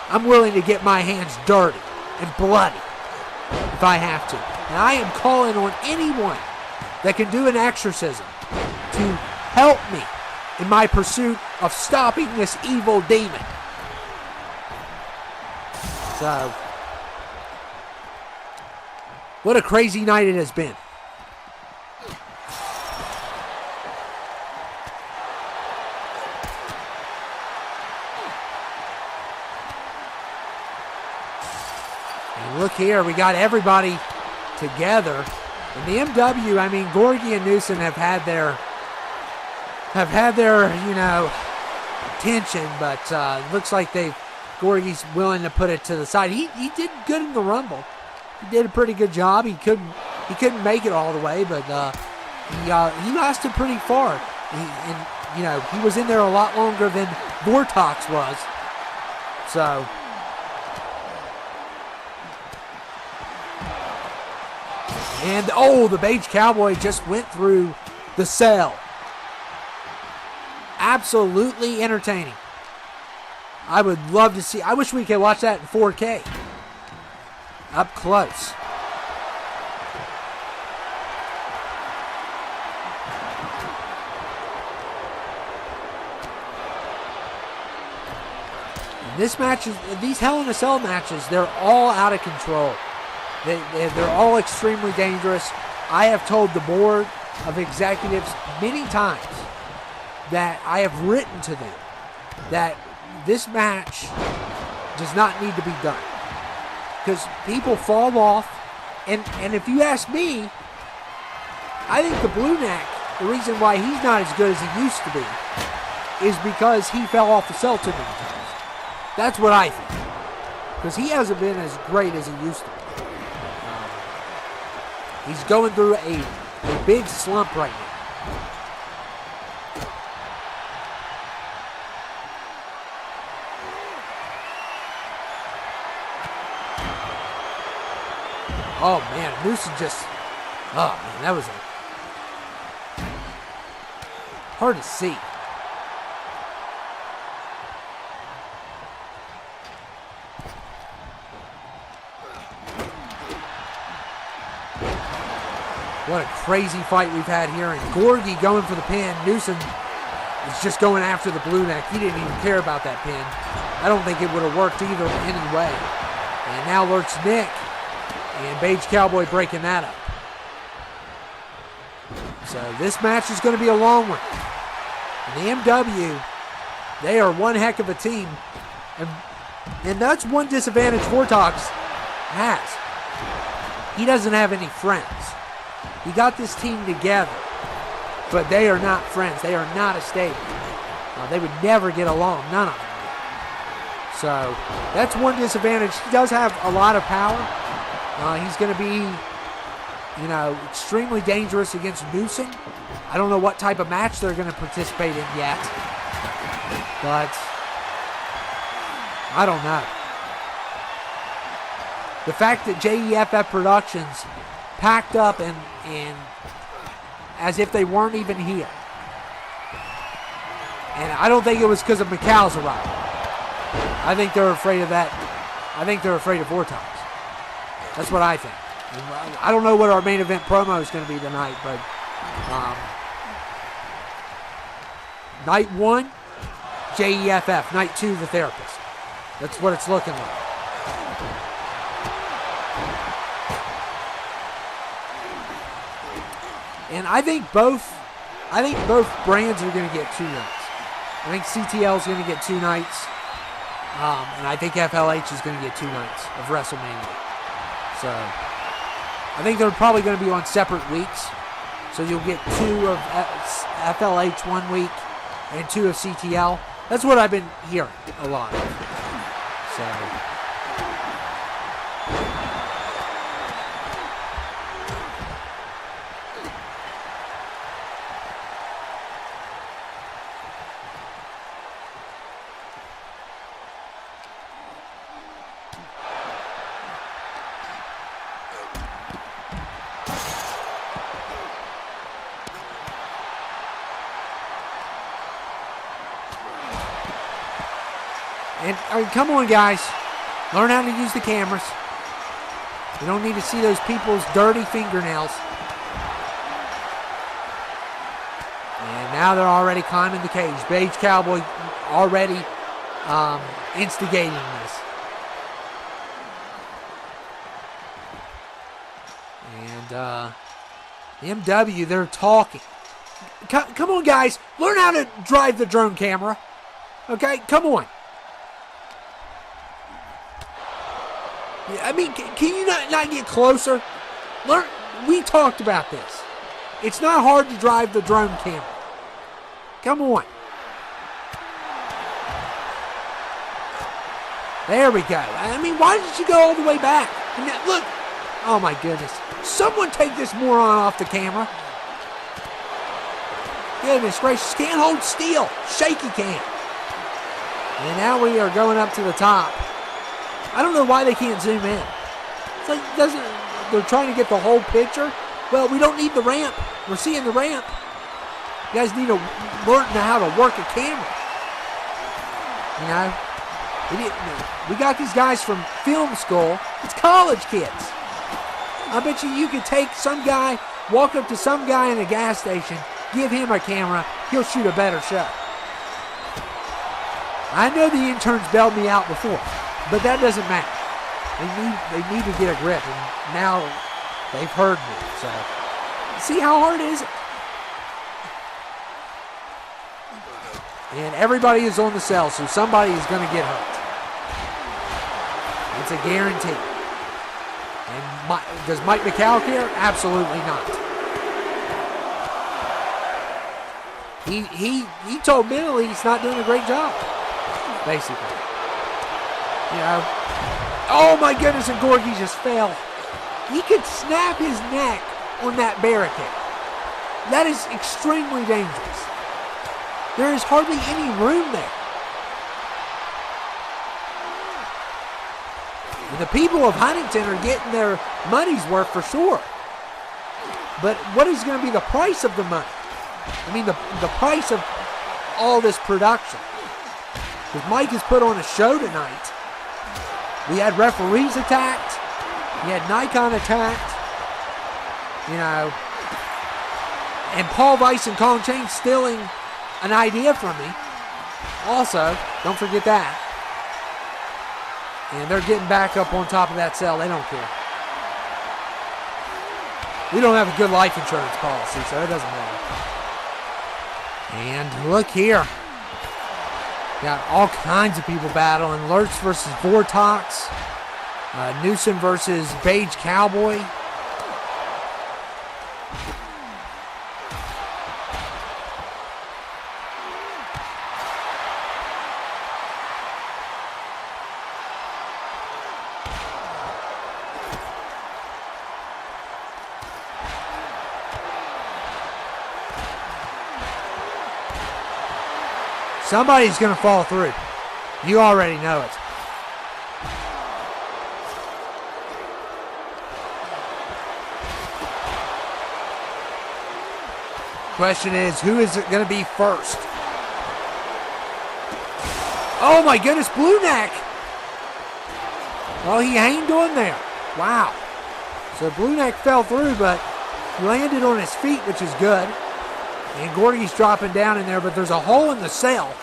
I'm willing to get my hands dirty and bloody if I have to. And I am calling on anyone that can do an exorcism to help me in my pursuit of stopping this evil demon. So, what a crazy night it has been. Look here, we got everybody together. In the MW, Gorgie and Newson have had their tension, but looks like Gorgie's willing to put it to the side. He did good in the Rumble. He did a pretty good job. He couldn't make it all the way, but he lasted pretty far. And he was in there a lot longer than Vortox was. So, and the Beige Cowboy just went through the cell. Absolutely entertaining. I would love to see. I wish we could watch that in 4K. Up close. This match, these Hell in a Cell matches, they're all out of control. They're all extremely dangerous. I have told the board of executives many times that I have written to them that this match does not need to be done. Because people fall off, and if you ask me, I think the Blue Neck, the reason why he's not as good as he used to be is because he fell off the cell too many times. That's what I think. Because he hasn't been as great as he used to be. He's going through a big slump right now. Oh, man, Newsom just... Oh, man, that was hard to see. What a crazy fight we've had here. And Gorgie going for the pin. Newsom is just going after the Blue Neck. He didn't even care about that pin. I don't think it would have worked either anyway. And now Lurch Nick and Beige Cowboy breaking that up. So this match is going to be a long one. And the MW, they are one heck of a team. And that's one disadvantage Vortox has. He doesn't have any friends. He got this team together, but they are not friends. They are not a stable. They would never get along, none of them. So that's one disadvantage. He does have a lot of power. He's going to be, extremely dangerous against Newsom. I don't know what type of match they're going to participate in yet, but I don't know. The fact that JEFF Productions packed up and as if they weren't even here. And I don't think it was because of Mccals arrival. I think they're afraid of that. I think they're afraid of Vortox. That's what I think. I don't know what our main event promo is going to be tonight, but night 1, JEFF. Night 2, the Therapist. That's what it's looking like. And I think both brands are going to get 2 nights. I think CTL is going to get 2 nights, and I think FLH is going to get 2 nights of WrestleMania. So I think they're probably going to be on separate weeks. So you'll get 2 of FLH 1 week and 2 of CTL. That's what I've been hearing a lot of. So. And come on, guys. Learn how to use the cameras. You don't need to see those people's dirty fingernails. And now they're already climbing the cage. Beige Cowboy already instigating this. And the MW, they're talking. Come on, guys. Learn how to drive the drone camera. Okay? Come on. I mean, can you not get closer? We talked about this. It's not hard to drive the drone camera. Come on. There we go. I mean, why did you go all the way back? And look. Oh, my goodness. Someone take this moron off the camera. Goodness gracious, can't hold still. Shaky cam. And now we are going up to the top. I don't know why they can't zoom in. It's like, they're trying to get the whole picture. Well, we don't need the ramp. We're seeing the ramp. You guys need to learn how to work a camera. You know, we got these guys from film school. It's college kids. I bet you could take some guy, walk up to some guy in a gas station, give him a camera, he'll shoot a better show. I know the interns bailed me out before, but that doesn't matter. They need to get a grip, and now they've heard me. So, see how hard is it? And everybody is on the cell, so somebody is going to get hurt. It's a guarantee. And does Mike Mccals care? Absolutely not. He told mentally he's not doing a great job, basically. You know. Oh my goodness, and Gorgie just fell. He could snap his neck on that barricade. That is extremely dangerous. There is hardly any room there. And the people of Huntington are getting their money's worth for sure. But what is going to be the price of the money? I mean, the price of all this production. Because Mike has put on a show tonight. We had referees attacked. We had Nikon attacked. You know. And Paul Vice and Kong Chang stealing an idea from me. Also, don't forget that. And they're getting back up on top of that cell. They don't care. We don't have a good life insurance policy, so it doesn't matter. And look here. Got all kinds of people battling. Lurch versus Vortox. Newsom versus Beige Cowboy. Somebody's going to fall through. You already know it. Question is, who is it going to be first? Oh my goodness, Blue Neck. Well, he hanged on there. Wow. So Blue Neck fell through, but he landed on his feet, which is good. And Gordy's dropping down in there, but there's a hole in the cell.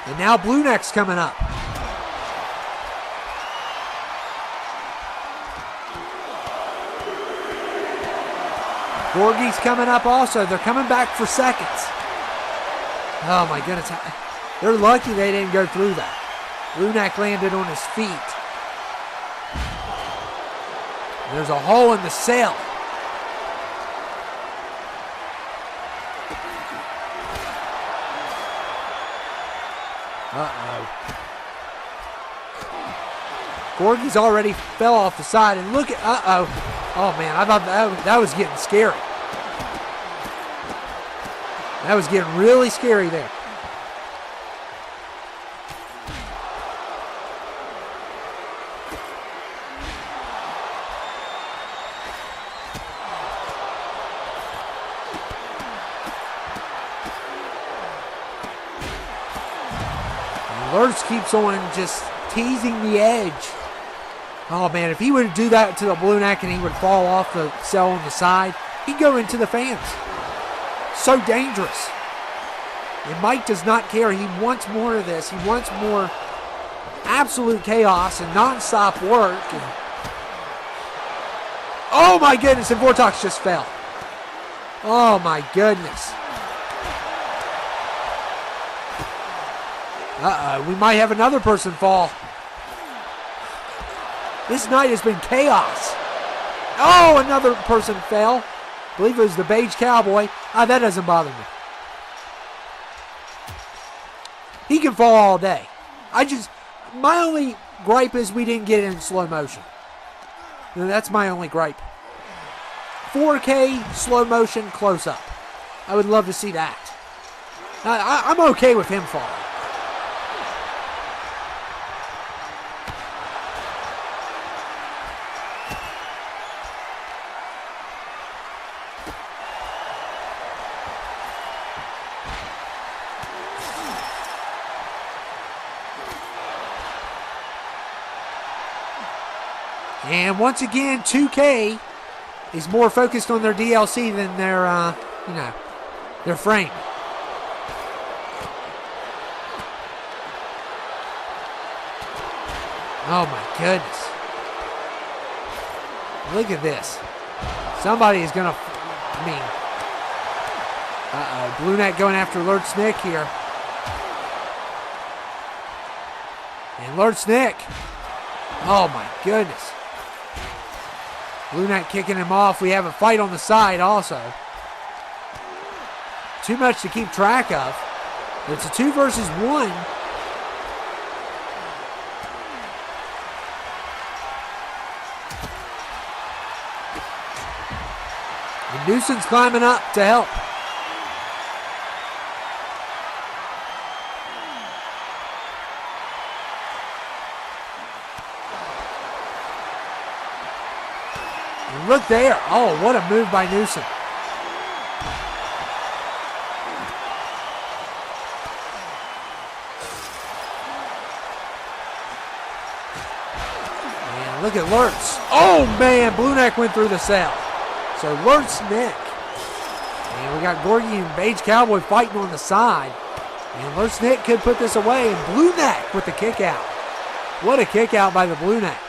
And now Blue Neck's coming up. Gorgie's coming up also. They're coming back for seconds. Oh my goodness. They're lucky they didn't go through that. Blue Neck landed on his feet. There's a hole in the cell. Uh-oh. Gorgie's already fell off the side, and look at, oh man, I thought that was getting scary. That was getting really scary there. Lurch keeps on just teasing the edge. Oh man, if he would do that to the Blue Neck and he would fall off the cell on the side, he'd go into the fans. So dangerous. And Mike does not care. He wants more of this. He wants more absolute chaos and non-stop work. And oh my goodness, and Vortox just fell. Oh my goodness. We might have another person fall. This night has been chaos. Oh, another person fell. I believe it was the beige cowboy. That doesn't bother me. He can fall all day. My only gripe is we didn't get it in slow motion. That's my only gripe. 4K slow motion close up. I would love to see that. I'm okay with him falling. And once again, 2K is more focused on their DLC than their frame. Oh my goodness. Look at this. Somebody is going to, Blue Neck going after Lord Snick here. And Lord Snick. Oh my goodness. Blue Knight kicking him off. We have a fight on the side also. Too much to keep track of. It's a 2 versus 1. And Newson's climbing up to help. Look there. Oh, what a move by Newsom. And look at Lurtz. Oh, man. Blue Neck went through the cell. So Lurtz Nick. And we got Gorgie and Beige Cowboy fighting on the side. And Lurtz Nick could put this away. And Blue Neck with the kick out. What a kick out by the Blue Neck.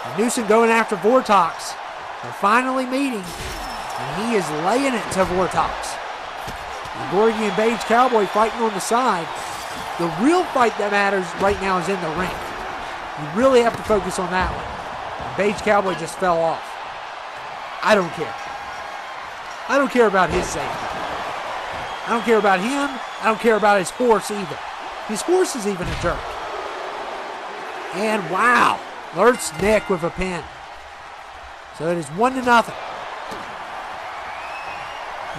And Newsom going after Vortox. They're finally meeting, and he is laying it to Vortox. And Gorgie and Beige Cowboy fighting on the side. The real fight that matters right now is in the ring. You really have to focus on that one. And Beige Cowboy just fell off. I don't care. I don't care about his safety. I don't care about him. I don't care about his horse either. His horse is even a jerk. And wow, Lurtz Nick with a pin. So it is 1-0.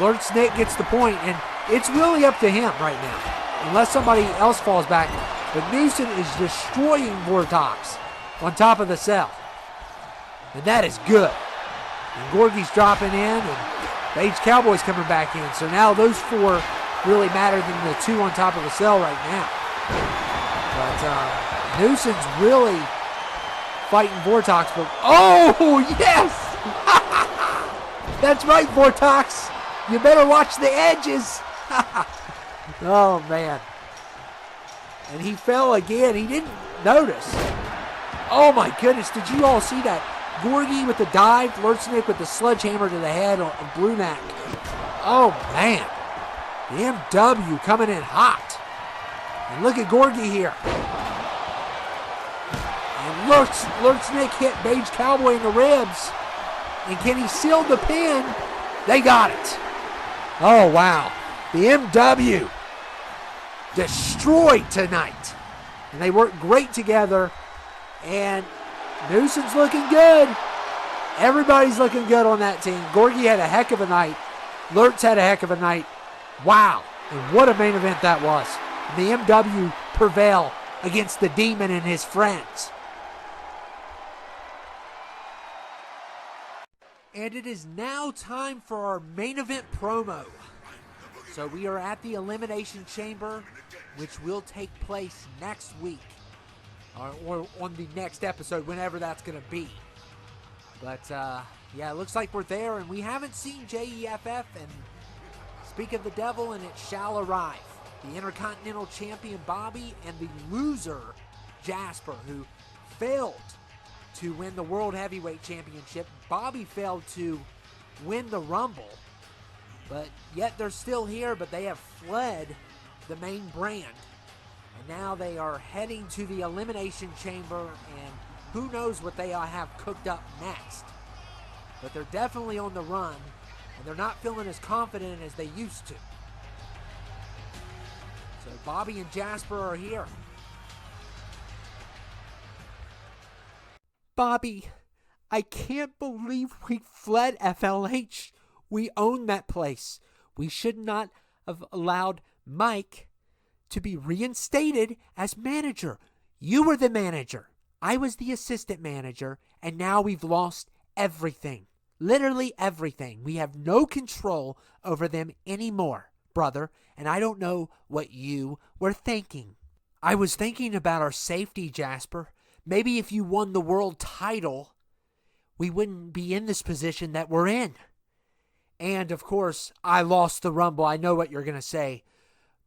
Lurtz Nick gets the point, and it's really up to him right now, unless somebody else falls back. But Newson is destroying Vortox on top of the cell. And that is good. And Gorgie's dropping in, and Beige Cowboy's coming back in. So now those 4 really matter than the 2 on top of the cell right now. But Newson's really fighting Vortox. But oh, yes! That's right, Vortox. You better watch the edges. Oh, man. And he fell again. He didn't notice. Oh, my goodness. Did you all see that? Gorgie with the dive. Lurtznick with the sledgehammer to the head of Blue Neck. Oh, man. The MW coming in hot. And look at Gorgie here. And Lurtznick hit Beige Cowboy in the ribs. And can he seal the pin? They got it. Oh, wow. The MW destroyed tonight. And they worked great together. And Newsom's looking good. Everybody's looking good on that team. Gorgie had a heck of a night. Lurtz had a heck of a night. Wow. And what a main event that was. And the MW prevail against the Demon and his friends. And it is now time for our main event promo. So we are at the Elimination Chamber, which will take place next week. Or on the next episode, whenever that's going to be. But, yeah, it looks like we're there, and we haven't seen JEFF, and speak of the devil, and it shall arrive. The Intercontinental Champion, Bobby, and the loser, Jasper, who failed to win the World Heavyweight Championship. Bobby failed to win the Rumble, but yet they're still here, but they have fled the main brand. And now they are heading to the Elimination Chamber, and who knows what they have cooked up next. But they're definitely on the run, And they're not feeling as confident as they used to. So Bobby and Jasper are here. Bobby, I can't believe we fled FLH. We own that place. We should not have allowed Mike to be reinstated as manager. You were the manager. I was the assistant manager, and now we've lost everything. Literally everything. We have no control over them anymore, brother, and I don't know what you were thinking. I was thinking about our safety, Jasper. Maybe if you won the world title, we wouldn't be in this position that we're in. And, of course, I lost the Rumble. I know what you're going to say.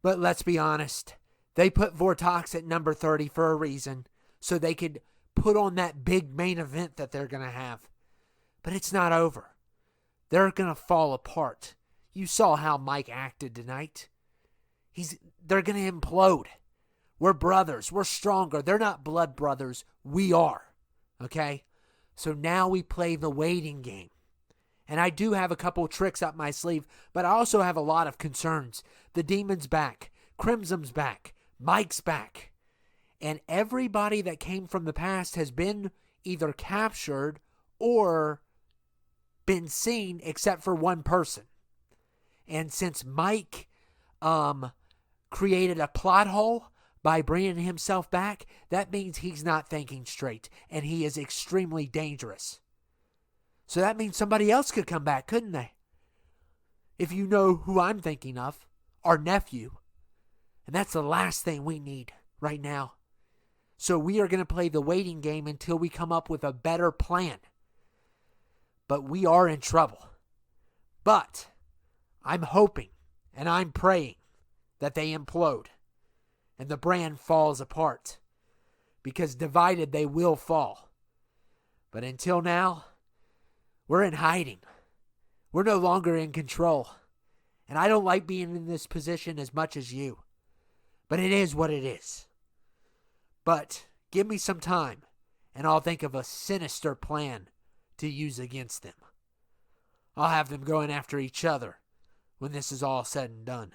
But let's be honest. They put Vortox at number 30 for a reason, so they could put on that big main event that they're going to have. But it's not over. They're going to fall apart. You saw how Mike acted tonight. They're going to implode. We're brothers. We're stronger. They're not blood brothers. We are. Okay? So now we play the waiting game. And I do have a couple tricks up my sleeve, but I also have a lot of concerns. The Demon's back. Crimson's back. Mike's back. And everybody that came from the past has been either captured or been seen except for one person. And since Mike created a plot hole by bringing himself back, that means he's not thinking straight, and he is extremely dangerous. So that means somebody else could come back, couldn't they? If you know who I'm thinking of, our nephew. And that's the last thing we need right now. So we are going to play the waiting game until we come up with a better plan. But we are in trouble. But I'm hoping and I'm praying that they implode and the brand falls apart, because divided they will fall. But until now, we're in hiding. We're no longer in control. And I don't like being in this position as much as you. But it is what it is. But give me some time, and I'll think of a sinister plan to use against them. I'll have them going after each other when this is all said and done.